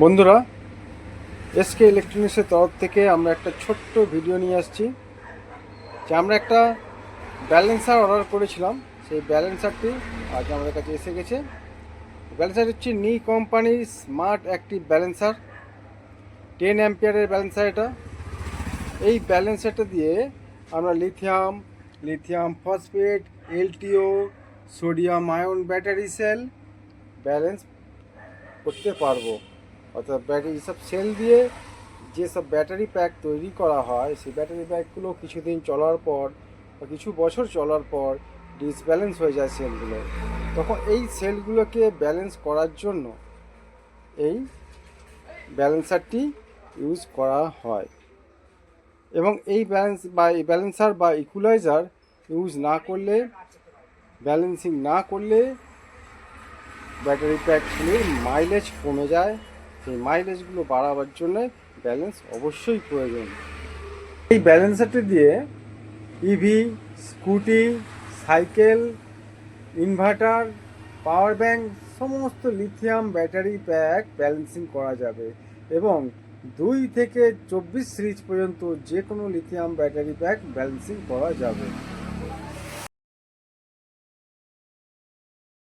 বন্ধুরা, এসকে ইলেকট্রনিক্সের তরফ থেকে আমরা একটা ছোট্ট ভিডিও নিয়ে আসছি যে আমরা একটা ব্যালেন্সার অর্ডার করেছিলাম। সেই ব্যালেন্সারটি আজ আমাদের কাছে এসে গেছে। ব্যালেন্সার হচ্ছে নি কোম্পানির স্মার্ট অ্যাক্টিভ ব্যালেন্সার, 10 অ্যাম্পিয়ারের ব্যালেন্সার এটা। এই ব্যালেন্সারটা দিয়ে আমরা lithium phosphate, LTO, sodium ion battery cell balance করতে পারবো। অর্থাৎ ব্যাটারি সব সেল দিয়ে যেসব ব্যাটারি প্যাক তৈরি করা হয়, সেই ব্যাটারি প্যাকগুলো কিছুদিন চলার পর বা কিছু বছর চলার পর ডিসব্যালেন্স হয়ে যায় সেলগুলো। তখন এই সেলগুলোকে ব্যালেন্স করার জন্য এই ব্যালেন্সারটি ইউজ করা হয়। এবং এই ব্যালেন্সার বা ইকুয়ালাইজার ইউজ না করলে, ব্যালেন্সিং না করলে ব্যাটারি প্যাকগুলির মাইলেজ কমে যায়। সেই মাইলেজগুলো বাড়াবার জন্য ব্যালেন্স অবশ্যই প্রয়োজন। এই ব্যালেন্সারটি দিয়ে EV, scooty, cycle, inverter, power bank সমস্ত লিথিয়াম ব্যাটারি প্যাক ব্যালেন্সিং করা যাবে এবং 2 থেকে 24 সিরিজ পর্যন্ত যে কোনো লিথিয়াম ব্যাটারি প্যাক ব্যালেন্সিং করা যাবে।